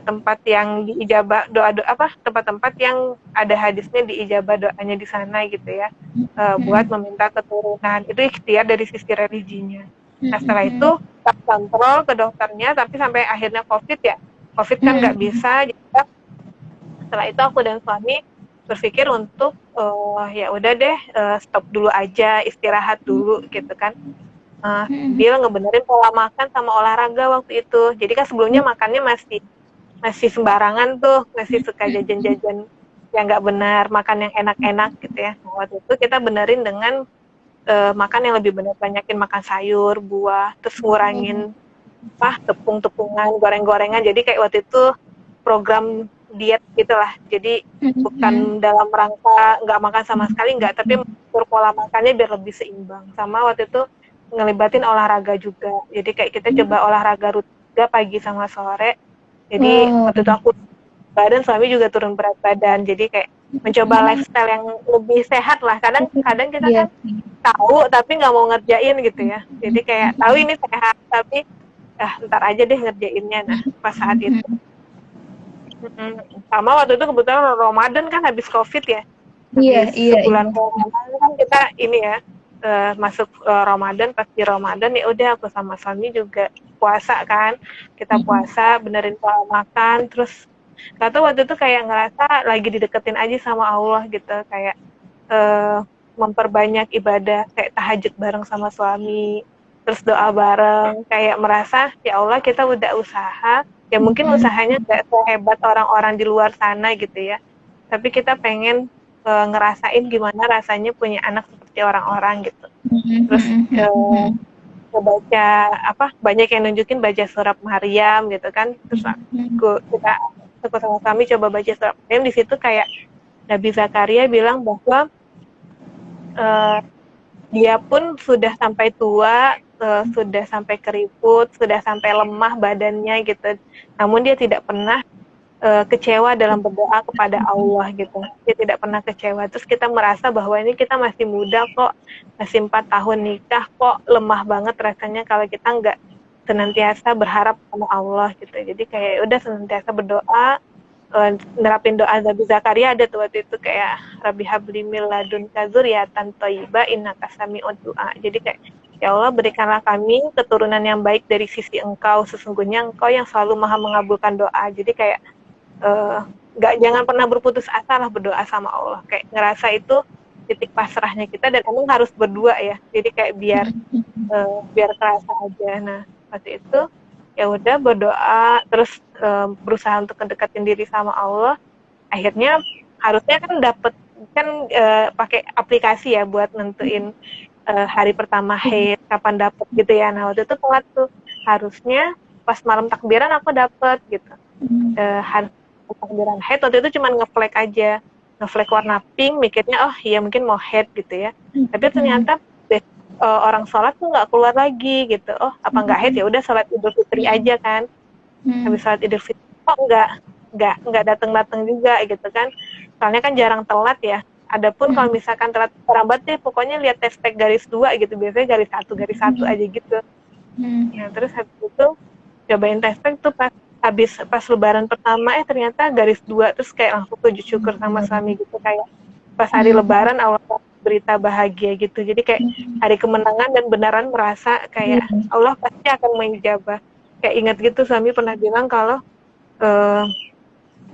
tempat yang diijabah tempat-tempat yang ada hadisnya diijabah doanya di sana gitu ya, buat meminta keturunan. Itu ikhtiar dari sisi religinya. Nah setelah itu kita kontrol ke dokternya, tapi sampai akhirnya COVID kan nggak bisa. Jadi setelah itu aku dan suami berpikir untuk ya udah deh, stop dulu aja, istirahat dulu gitu kan. Dia ngebenerin pola makan sama olahraga waktu itu. Jadi kan sebelumnya makannya masih sembarangan tuh, masih suka jajan-jajan yang nggak benar, makan yang enak-enak gitu ya. Nah, waktu itu kita benerin dengan makan yang lebih benar, banyakin makan sayur, buah, terus ngurangin tepung-tepungan, goreng-gorengan. Jadi kayak waktu itu program diet gitulah. Jadi bukan dalam rangka nggak makan sama sekali, nggak, tapi mengatur pola makannya biar lebih seimbang. Sama waktu itu ngelibatin olahraga juga. Jadi kayak kita coba olahraga rutin juga pagi sama sore. Jadi waktu itu aku badan, suami juga turun berat badan. Jadi kayak mencoba lifestyle yang lebih sehat lah. Kadang kita kan tahu tapi nggak mau ngerjain gitu ya. Jadi kayak tahu ini sehat tapi ntar aja deh ngerjainnya. Nah pas saat itu sama waktu itu kebetulan Ramadan kan habis COVID ya. Sebulan Ramadan kan kita ini ya, masuk Ramadan, pas di Ramadan ya udah aku sama suami juga puasa kan, kita puasa, benerin pola makan, terus gak tau waktu itu kayak ngerasa lagi dideketin aja sama Allah gitu, kayak memperbanyak ibadah, kayak tahajud bareng sama suami, terus doa bareng, kayak merasa ya Allah kita udah usaha, ya mungkin usahanya gak sehebat orang-orang di luar sana gitu ya, tapi kita pengen ngerasain gimana rasanya punya anak seperti orang-orang gitu. Terus baca banyak yang nunjukin baca surat Maryam gitu kan. Terus kita sama kami coba baca surat Maryam, di situ kayak Nabi Zakaria bilang bahwa dia pun sudah sampai tua, sudah sampai keriput, sudah sampai lemah badannya gitu. Namun dia tidak pernah kecewa dalam berdoa kepada Allah gitu. Dia tidak pernah kecewa. Terus kita merasa bahwa ini kita masih muda kok, masih 4 tahun nikah kok, lemah banget rasanya kalau kita nggak senantiasa berharap sama Allah gitu. Jadi kayak udah senantiasa berdoa, nerapin doa Nabi Zakaria ada tuh waktu itu kayak Rabbi habli min ladunka dzurriyyatan thayyibah innaka sami'ud du'a. Jadi kayak ya Allah berikanlah kami keturunan yang baik dari sisi Engkau, sesungguhnya Engkau yang selalu maha mengabulkan doa. Jadi kayak jangan pernah berputus asa lah berdoa sama Allah, kayak ngerasa itu titik pasrahnya kita, dan emang harus berdua ya, jadi kayak biar kerasa aja. Nah waktu itu ya udah berdoa terus, berusaha untuk mendekatin diri sama Allah. Akhirnya harusnya kan dapet kan pakai aplikasi ya buat nentuin hari pertama haid kapan dapet gitu ya. Nah waktu itu telat tuh, harusnya pas malam takbiran aku dapet gitu. Takbiran head waktu itu cuma ngeflag aja, ngeflag warna pink, mikirnya oh iya mungkin mau head gitu ya, tapi ternyata orang sholat tuh nggak keluar lagi gitu. Oh apa nggak head, ya udah sholat Idul Fitri aja kan. Habis sholat Idul Fitri nggak datang juga gitu kan, soalnya kan jarang telat ya. Adapun kalau misalkan telat terlambat deh pokoknya lihat hashtag garis 2 gitu, biasanya garis satu aja gitu. Ya terus habis itu cobain hashtag tuh pas lebaran pertama, ternyata garis 2, terus kayak langsung sujud syukur sama suami gitu, kayak pas hari lebaran Allah berita bahagia gitu. Jadi kayak hari kemenangan dan beneran merasa kayak Allah pasti akan mengijabah. Kayak ingat gitu suami pernah bilang kalau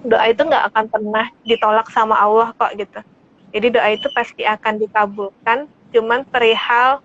doa itu nggak akan pernah ditolak sama Allah kok gitu. Jadi doa itu pasti akan dikabulkan, cuman perihal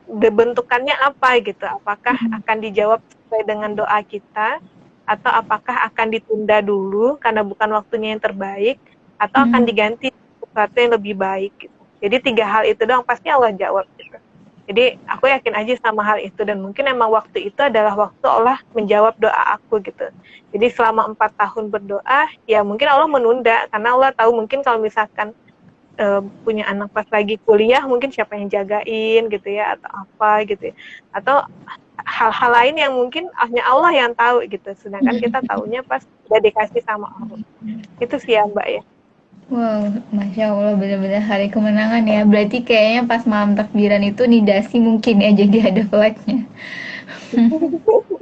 bentukannya apa gitu, apakah akan dijawab sesuai dengan doa kita, atau apakah akan ditunda dulu karena bukan waktunya yang terbaik, atau akan diganti sesuatu yang lebih baik gitu. Jadi 3 hal itu doang pasti Allah jawab gitu. Jadi aku yakin aja sama hal itu, dan mungkin emang waktu itu adalah waktu Allah menjawab doa aku gitu. Jadi selama 4 tahun berdoa, ya mungkin Allah menunda karena Allah tahu mungkin kalau misalkan punya anak pas lagi kuliah mungkin siapa yang jagain gitu ya, atau apa gitu ya, atau hal-hal lain yang mungkin hanya Allah yang tahu gitu, sedangkan kita taunya pas udah dikasih sama Allah. Itu sih ya Mbak ya. Wow, Masya Allah, benar-benar hari kemenangan ya. Berarti kayaknya pas malam takbiran itu nidasi mungkin ya, jadi ada flagnya.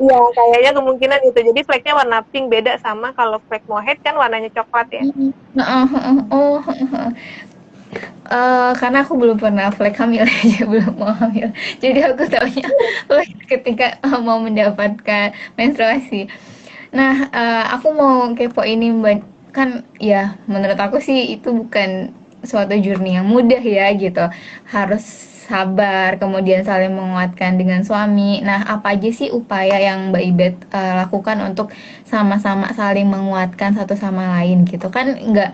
Iya, kayaknya kemungkinan itu. Jadi flagnya warna pink, beda sama kalau flag Mohed kan warnanya coklat ya. Heeh, heeh. Oh, heeh. Karena aku belum pernah flag hamil aja, belum mau hamil. Jadi aku taunya flag ketika mau mendapatkan menstruasi. Nah, aku mau kepo ini Mbak. Kan ya menurut aku sih itu bukan suatu journey yang mudah ya gitu. Harus sabar, kemudian saling menguatkan dengan suami. Nah, apa aja sih upaya yang Mbak Ibet lakukan untuk sama-sama saling menguatkan satu sama lain gitu kan? Nggak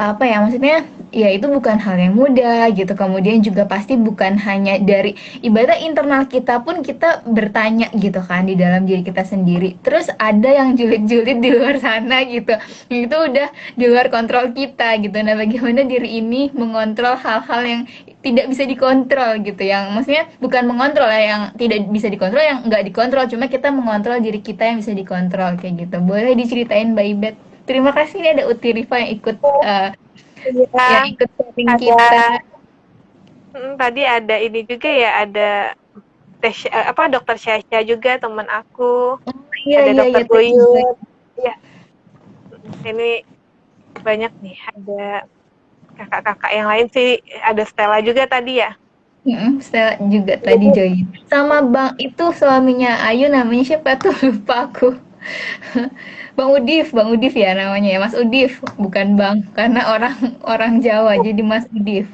apa ya maksudnya ya itu bukan hal yang mudah gitu, kemudian juga pasti bukan hanya dari ibadah internal kita pun kita bertanya gitu kan di dalam diri kita sendiri, terus ada yang julid-julid di luar sana gitu, itu udah di luar kontrol kita gitu. Nah, bagaimana diri ini mengontrol hal-hal yang tidak bisa dikontrol gitu, yang maksudnya bukan mengontrol ya, yang tidak bisa dikontrol, yang nggak dikontrol, cuma kita mengontrol diri kita yang bisa dikontrol kayak gitu. Boleh diceritain Mbak Ibet? Terima kasih, ini ada Uti Rifa yang Iya, ikut sharing ada kita. tadi ada ini juga ya, ada dokter Syasha juga teman aku, Oh iya ada iya iya dokter tadi juga. Buyut. Iya, ini banyak nih, ada kakak-kakak yang lain sih, ada Stella juga tadi ya. Stella juga tadi join. Sama Bang itu suaminya Ayu namanya siapa tuh lupa aku. Bang Udif ya namanya ya, Mas Udif, bukan Bang, karena orang orang Jawa jadi Mas Udif.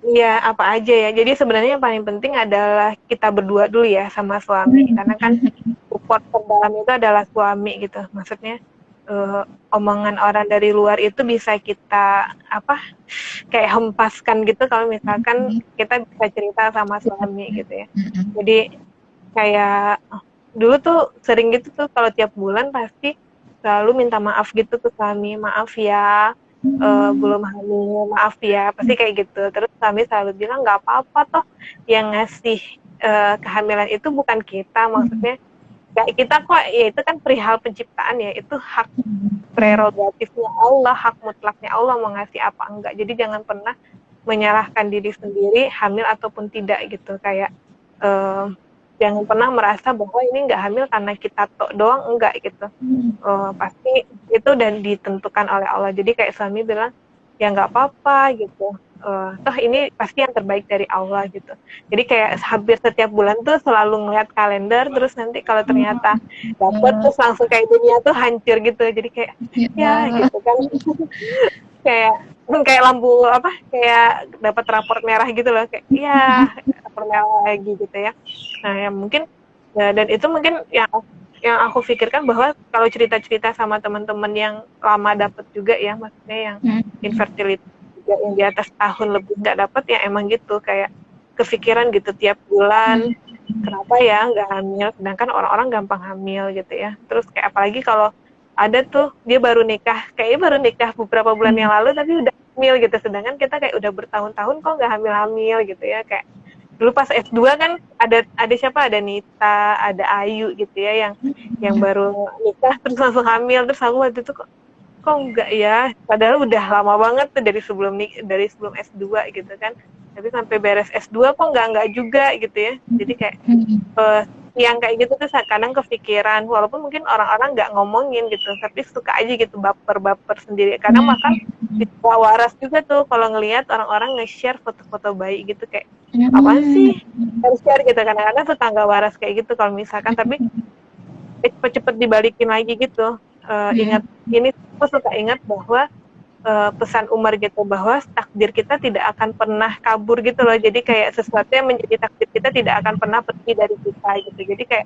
Iya, apa aja ya. Jadi sebenarnya yang paling penting adalah kita berdua dulu ya sama suami. Karena kan support terdalam itu adalah suami gitu. Maksudnya omongan orang dari luar itu bisa kita apa kayak hempaskan gitu kalau misalkan kita bisa cerita sama suami gitu ya. Jadi kayak dulu tuh sering gitu tuh kalau tiap bulan pasti selalu minta maaf gitu ke suami, maaf ya, belum hamil, maaf ya, pasti kayak gitu. Terus suami selalu bilang nggak apa-apa toh, yang ngasih kehamilan itu bukan kita, maksudnya nggak kita kok, ya itu kan perihal penciptaan ya, itu hak prerogatifnya Allah, hak mutlaknya Allah mau ngasih apa enggak. Jadi jangan pernah menyalahkan diri sendiri hamil ataupun tidak gitu, kayak eh, jangan pernah merasa bahwa ini nggak hamil karena kita tok doang, enggak gitu. Pasti itu udah ditentukan oleh Allah. Jadi kayak suami bilang ya nggak apa-apa gitu. Toh ini pasti yang terbaik dari Allah gitu. Jadi kayak hampir setiap bulan tuh selalu ngeliat kalender, terus nanti kalau ternyata dapet terus langsung kayak dunia tuh hancur gitu. Jadi kayak ya Ya, gitu kan. Kayak kayak lampu apa, kayak dapat raport merah gitu loh, kayak iya raport merah lagi gitu ya. Nah ya mungkin ya, dan itu mungkin yang aku pikirkan bahwa kalau cerita-cerita sama teman-teman yang lama dapat juga ya, maksudnya yang infertility juga yang di atas tahun lebih nggak dapat, ya emang gitu kayak kepikiran gitu tiap bulan kenapa ya nggak hamil, sedangkan orang-orang gampang hamil gitu ya. Terus kayak apalagi kalau ada tuh dia baru nikah, kayaknya baru nikah beberapa bulan yang lalu tapi udah hamil gitu, sedangkan kita kayak udah bertahun-tahun kok nggak hamil-hamil gitu ya. Kayak dulu pas S2 kan ada siapa, ada Nita, ada Ayu gitu ya, yang baru nikah terus langsung hamil. Terus aku waktu itu kok enggak ya, padahal udah lama banget tuh dari sebelum S2 gitu kan, tapi sampai beres S2 kok enggak juga gitu ya. Jadi kayak yang kayak gitu tuh kadang kepikiran, walaupun mungkin orang-orang nggak ngomongin gitu, tapi suka aja gitu baper-baper sendiri. Kadang makan bisa waras juga tuh kalau ngelihat orang-orang nge-share foto-foto bayi gitu, kayak apaan sih share gitu. Kadang-kadang tetangga waras kayak gitu kalau misalkan, tapi cepet-cepet dibalikin lagi gitu. Ingat ini, aku suka ingat bahwa pesan Umar gitu, bahwa takdir kita tidak akan pernah kabur gitu loh. Jadi kayak sesuatu yang menjadi takdir kita tidak akan pernah pergi dari kita gitu. Jadi kayak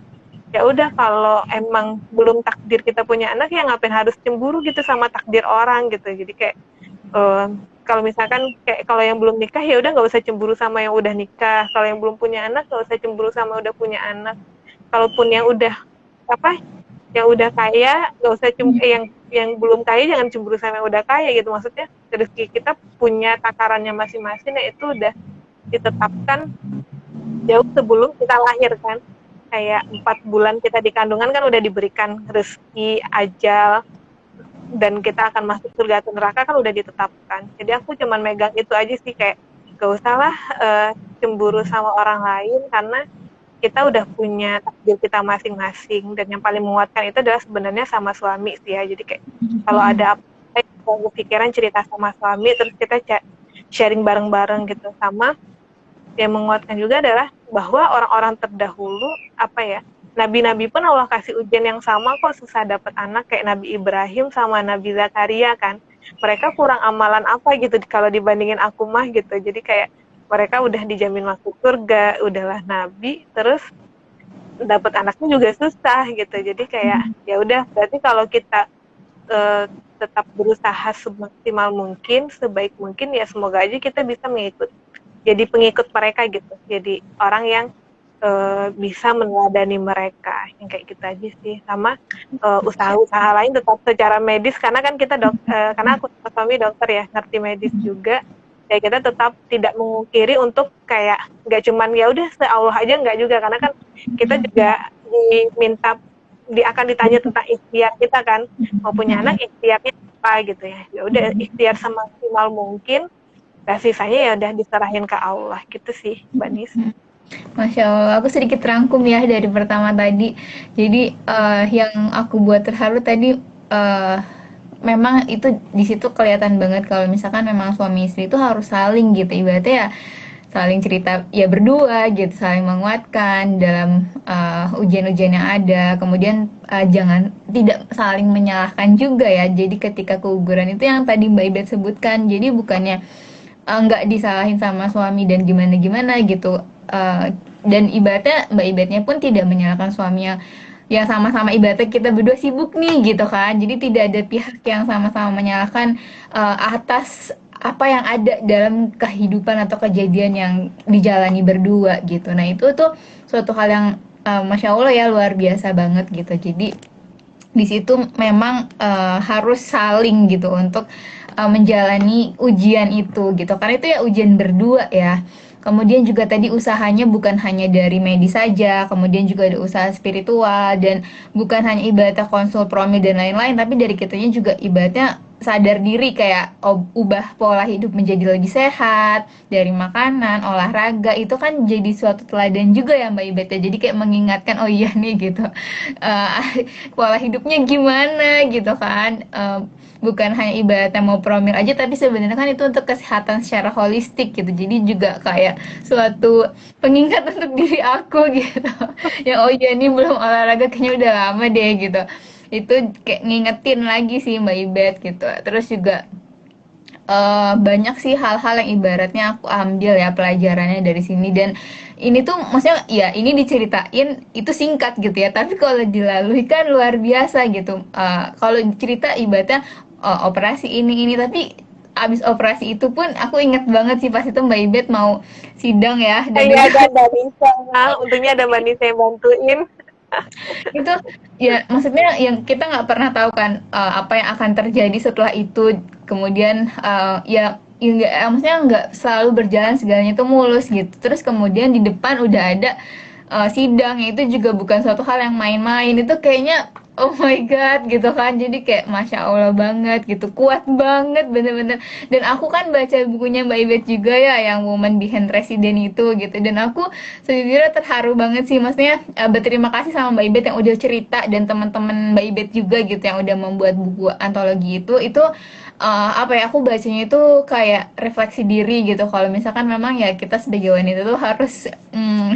ya udah, kalau emang belum takdir kita punya anak, ya ngapain harus cemburu gitu sama takdir orang gitu. Jadi kayak kalau misalkan kayak kalau yang belum nikah ya udah nggak usah cemburu sama yang udah nikah. Kalau yang belum punya anak nggak usah cemburu sama udah punya anak. Kalaupun yang udah apa, yang udah kaya nggak usah yang belum kaya jangan cemburu sama yang udah kaya gitu. Maksudnya rezeki kita punya takarannya masing-masing, ya itu udah ditetapkan jauh sebelum kita lahir kan. Kayak 4 bulan kita di kandungan kan udah diberikan rezeki, ajal, dan kita akan masuk surga atau neraka kan udah ditetapkan. Jadi aku cuman megang itu aja sih, kayak gak usahlah cemburu sama orang lain, karena kita udah punya takdir kita masing-masing, dan yang paling menguatkan itu adalah sebenarnya sama suami sih ya. Jadi kayak kalau ada apa yang pikiran cerita sama suami, terus kita sharing bareng-bareng gitu. Sama yang menguatkan juga adalah bahwa orang-orang terdahulu, apa ya, nabi-nabi pun Allah kasih ujian yang sama kok, susah dapat anak, kayak Nabi Ibrahim sama Nabi Zakaria kan. Mereka kurang amalan apa gitu kalau dibandingin aku mah gitu. Jadi kayak mereka udah dijamin masuk surga, udahlah nabi, terus dapat anaknya juga susah gitu. Jadi kayak ya udah, berarti kalau kita tetap berusaha semaksimal mungkin, sebaik mungkin, ya semoga aja kita bisa jadi pengikut mereka gitu. Jadi orang yang bisa meneladani mereka, yang kayak gitu aja sih. Sama usaha-usaha lain tetap secara medis, karena kan kita karena aku suami dokter ya, ngerti medis juga. Ya kita tetap tidak mengukiri untuk kayak nggak cuman ya udah se-Allah aja, nggak juga, karena kan kita juga diminta akan ditanya tentang ikhtiar kita kan, mau punya anak ikhtiarnya apa gitu ya. Ya udah ikhtiar semaksimal mungkin, dan sisanya ya udah diserahin ke Allah gitu sih, Mbak Nis. Masya Allah, aku sedikit rangkum ya dari pertama tadi. Jadi yang aku buat terharu tadi, memang itu di situ kelihatan banget kalau misalkan memang suami istri itu harus saling gitu, ibaratnya ya saling cerita ya berdua gitu, saling menguatkan dalam ujian-ujian yang ada. Kemudian jangan tidak saling menyalahkan juga ya. Jadi ketika keguguran itu yang tadi Mbak Ibet sebutkan, jadi bukannya nggak disalahin sama suami dan gimana-gimana gitu. Dan ibaratnya Mbak Ibetnya pun tidak menyalahkan suaminya, yang sama-sama ibaratnya kita berdua sibuk nih gitu kan. Jadi tidak ada pihak yang sama-sama menyalahkan atas apa yang ada dalam kehidupan atau kejadian yang dijalani berdua gitu. Nah itu tuh suatu hal yang Masya Allah ya, luar biasa banget gitu. Jadi di situ memang harus saling gitu untuk menjalani ujian itu gitu, karena itu ya ujian berdua ya. Kemudian juga tadi usahanya bukan hanya dari medis saja, kemudian juga ada usaha spiritual, dan bukan hanya ibaratnya konsul promil dan lain-lain, tapi dari kitanya juga ibaratnya sadar diri, kayak ubah pola hidup menjadi lebih sehat, dari makanan, olahraga, itu kan jadi suatu teladan juga ya Mbak Ibet ya. Jadi kayak mengingatkan, oh iya nih gitu, pola hidupnya gimana gitu kan. Bukan hanya ibaratnya mau promil aja, tapi sebenarnya kan itu untuk kesehatan secara holistik gitu. Jadi juga kayak suatu pengingat untuk diri aku gitu. Ya oh iya ini belum olahraga kayaknya udah lama deh gitu. Itu kayak ngingetin lagi sih Mbak Ibet gitu. Terus juga banyak sih hal-hal yang ibaratnya aku ambil ya pelajarannya dari sini. Dan ini tuh maksudnya ya ini diceritain itu singkat gitu ya, tapi kalau dilalui kan luar biasa gitu. Kalau cerita ibaratnya operasi ini, tapi abis operasi itu pun aku inget banget sih pas itu Mbak Ibet mau sidang ya, dan Iya, itu ada Mbak Nisa. Untungnya ada Mbak Nisa yang bantuin. itu ya maksudnya yang kita nggak pernah tahu kan apa yang akan terjadi setelah itu. Kemudian ya nggak, maksudnya nggak selalu berjalan segalanya itu mulus gitu. Terus kemudian di depan udah ada sidang, itu juga bukan suatu hal yang main-main. Itu kayaknya oh my god gitu kan. Jadi kayak Masya Allah banget gitu, kuat banget bener-bener. Dan aku kan baca bukunya Mbak Ibet juga ya, yang Woman Behind Resident itu gitu, dan aku sejujurnya terharu banget sih. Maksudnya berterima kasih sama Mbak Ibet yang udah cerita, dan teman-teman Mbak Ibet juga gitu yang udah membuat buku antologi itu apa ya, aku bacanya itu kayak refleksi diri gitu, kalau misalkan memang ya kita sebagai wanita tuh harus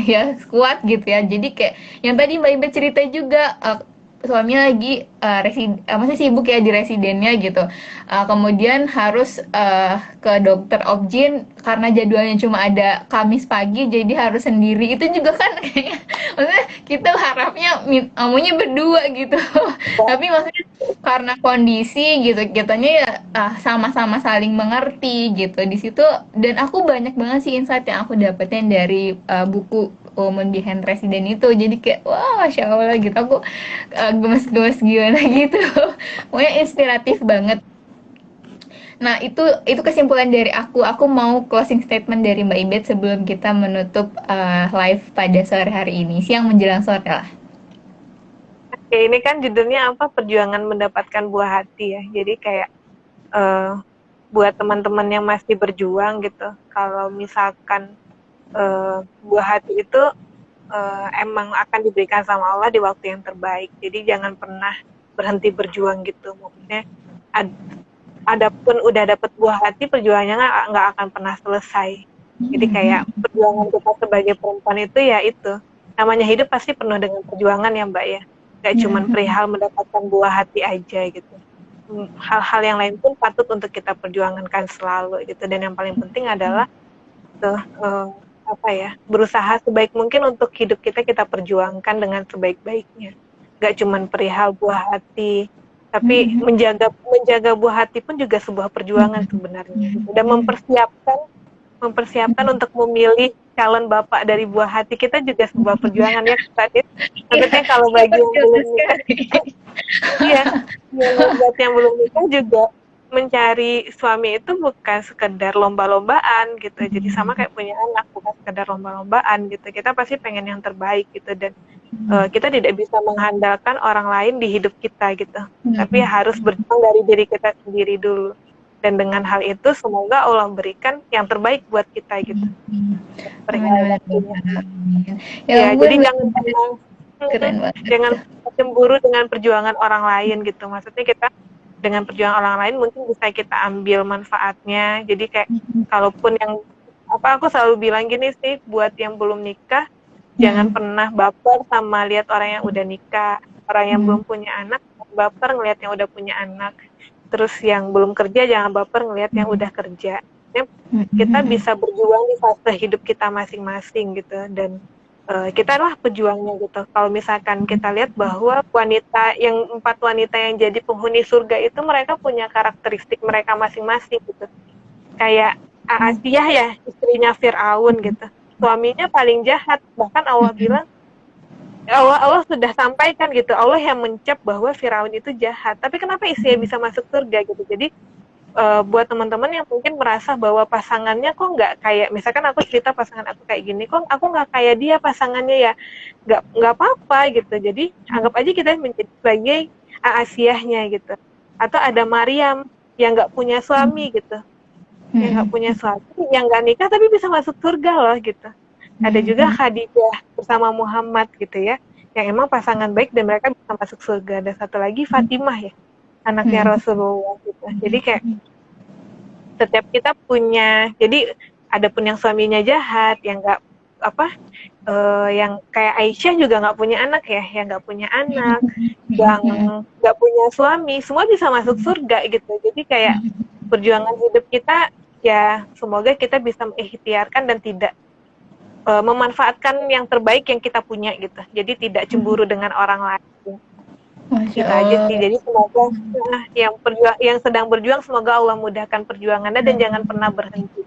ya kuat gitu ya. Jadi kayak yang tadi Mbak Ibet cerita juga, suaminya lagi maksudnya sibuk ya di residennya gitu. Kemudian harus ke dokter objin karena jadwalnya cuma ada Kamis pagi, jadi harus sendiri. Itu juga kan kayaknya maksudnya kita harapnya maunya berdua gitu. Tapi maksudnya karena kondisi gitu, kitanya ya sama-sama saling mengerti gitu di situ. Dan aku banyak banget sih insight yang aku dapetin dari buku Woman Behind Resident itu. Jadi kayak wah Masya Allah gitu, aku gemes-gemes gimana gitu. Pokoknya inspiratif banget. Nah, itu kesimpulan dari aku. Aku mau closing statement dari Mbak Ibet sebelum kita menutup live pada sore hari ini, siang menjelang sore lah. Kayak ini kan judulnya apa? Perjuangan mendapatkan buah hati ya. Jadi kayak buat teman-teman yang masih berjuang gitu, kalau misalkan buah hati itu emang akan diberikan sama Allah di waktu yang terbaik. Jadi jangan pernah berhenti berjuang gitu. Maksudnya adapun udah dapet buah hati, perjuangannya nggak akan pernah selesai. Jadi kayak perjuangan kita sebagai perempuan itu ya itu. Namanya hidup pasti penuh dengan perjuangan ya Mbak ya. Gak cuman perihal mendapatkan buah hati aja gitu. Hal-hal yang lain pun patut untuk kita perjuangankan selalu gitu. Dan yang paling penting adalah tuh berusaha sebaik mungkin untuk hidup kita perjuangkan dengan sebaik-baiknya. Gak cuman perihal buah hati, tapi menjaga buah hati pun juga sebuah perjuangan sebenarnya gitu. Dan mempersiapkan untuk memilih calon bapak dari buah hati kita juga sebuah perjuangan ya Kak. Maksudnya kalau bagi yang belum nikah, iya, buat yang belum nikah juga mencari suami itu bukan sekedar lomba-lombaan gitu. Jadi sama kayak punya anak, bukan sekedar lomba-lombaan gitu. Kita pasti pengen yang terbaik gitu, dan kita tidak bisa mengandalkan orang lain di hidup kita gitu. Tapi harus berjuang dari diri kita sendiri dulu. Dan dengan hal itu semoga Allah berikan yang terbaik buat kita gitu. Ya, jadi jangan cemburu dengan perjuangan orang lain gitu. Maksudnya kita dengan perjuangan orang lain mungkin bisa kita ambil manfaatnya. Jadi kayak kalaupun yang aku selalu bilang gini sih, buat yang belum nikah jangan pernah baper sama lihat orang yang udah nikah. Orang yang belum punya anak baper ngelihat yang udah punya anak. Terus yang belum kerja jangan baper ngelihat yang udah kerja. Kita bisa berjuang di fase hidup kita masing-masing gitu, dan kita lah pejuangnya gitu. Kalau misalkan kita lihat bahwa 4 wanita yang jadi penghuni surga itu mereka punya karakteristik mereka masing-masing gitu. Kayak Asiyah ya, istrinya Fir'aun gitu. Suaminya paling jahat, bahkan Allah bilang, Allah sudah sampaikan gitu, Allah yang mencap bahwa Fir'aun itu jahat. Tapi kenapa istrinya bisa masuk surga gitu? Jadi buat teman-teman yang mungkin merasa bahwa pasangannya kok nggak kayak, misalkan aku cerita pasangan aku kayak gini, kok aku nggak kayak dia pasangannya ya, nggak apa-apa gitu. Jadi anggap aja kita menjadi sebagai Asiyahnya gitu. Atau ada Maryam yang nggak punya suami gitu, yang nggak punya suami, yang nggak nikah tapi bisa masuk surga loh gitu. Ada juga Khadijah bersama Muhammad gitu ya, yang emang pasangan baik dan mereka bisa masuk surga. Ada satu lagi Fatimah ya, anaknya Rasulullah gitu. Jadi kayak setiap kita punya, jadi ada pun yang suaminya jahat, yang nggak yang kayak Aisyah juga nggak punya anak ya, yang nggak punya anak, yang nggak punya suami, semua bisa masuk surga gitu. Jadi kayak perjuangan hidup kita ya, semoga kita bisa mengikhtiarkan dan tidak memanfaatkan yang terbaik yang kita punya gitu. Jadi tidak cemburu dengan orang lain. Gitu aja sih. Jadi semoga yang sedang berjuang, semoga Allah mudahkan perjuangannya dan jangan pernah berhenti.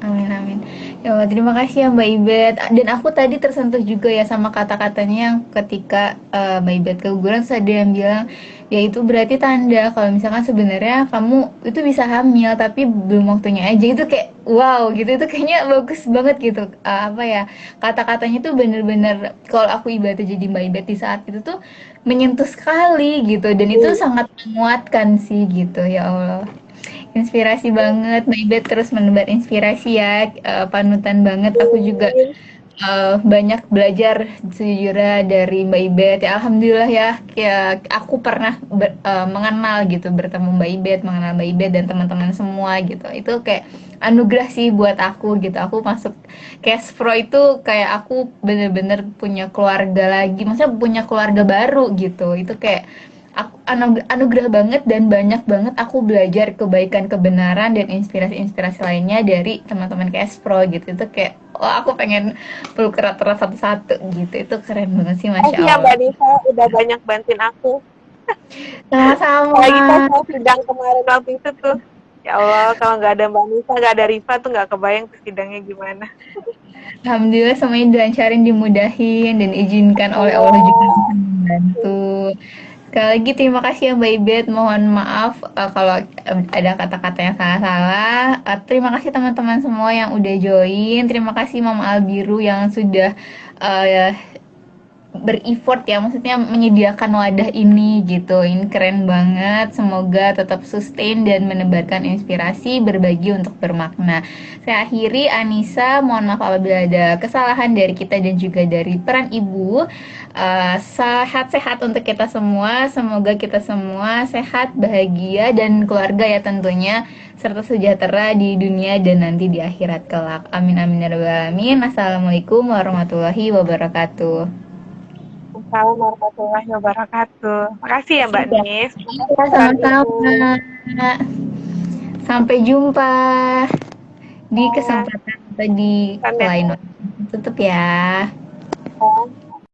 Amin amin. Ya Allah, terima kasih ya Mbak Ibet. Dan aku tadi tersentuh juga ya sama kata-katanya yang ketika Mbak Ibet keguguran, terus ada yang bilang ya itu berarti tanda kalau misalkan sebenarnya kamu itu bisa hamil tapi belum waktunya aja. Itu kayak wow gitu, itu kayaknya bagus banget gitu. Kata-katanya tuh bener-bener kalau aku ibaratnya jadi Mbak Ibet di saat itu tuh menyentuh sekali gitu, dan itu sangat menguatkan sih gitu. Ya Allah, inspirasi banget Mbak Ibet, terus menebar inspirasi ya, panutan banget. Aku juga banyak belajar sejujurnya dari Mbak Ibet ya, alhamdulillah ya, aku pernah mengenal gitu, bertemu Mbak Ibet, mengenal Mbak Ibet dan teman-teman semua gitu. Itu kayak anugerah sih buat aku gitu. Aku masuk Cashpro itu kayak aku bener-bener punya keluarga lagi, maksudnya punya keluarga baru gitu. Itu kayak aku anugerah banget, dan banyak banget aku belajar kebaikan, kebenaran, dan inspirasi-inspirasi lainnya dari teman-teman Cashpro gitu. Itu kayak aku pengen peluk erat-erat satu-satu gitu. Itu keren banget sih, Masya Ya Allah. Mbak Nisa udah banyak bantuin aku. Sama-sama. Lagi pas mau sidang kemarin waktu itu tuh, ya Allah, kalau nggak ada Mbak Nisa, nggak ada Rifa tuh nggak kebayang tuh sidangnya gimana. Alhamdulillah semuanya dilancarin, dimudahin, dan izinkan oleh Allah juga membantu. Sekali lagi terima kasih ya Mbak Ibet. Mohon maaf kalau ada kata-kata yang salah-salah. Terima kasih teman-teman semua yang udah join. Terima kasih Mama Albiru yang sudah uh, ber-effort ya, maksudnya menyediakan wadah ini gitu. Ini keren banget. Semoga tetap sustain dan menebarkan inspirasi, berbagi untuk bermakna. Saya akhiri, Anissa, mohon maaf apabila ada kesalahan dari kita dan juga dari peran ibu. Sehat-sehat untuk kita semua. Semoga kita semua sehat, bahagia, dan keluarga ya tentunya, serta sejahtera di dunia dan nanti di akhirat kelak. Amin amin ya rabbal alamin. Assalamualaikum warahmatullahi wabarakatuh. Assalamualaikum warahmatullahi wabarakatuh. Makasih ya Mbak Nis. Ya, Peran Ibu. sama-sama. Sampai jumpa di Ya, kesempatan atau di kan lain waktu. Tutup ya. ya.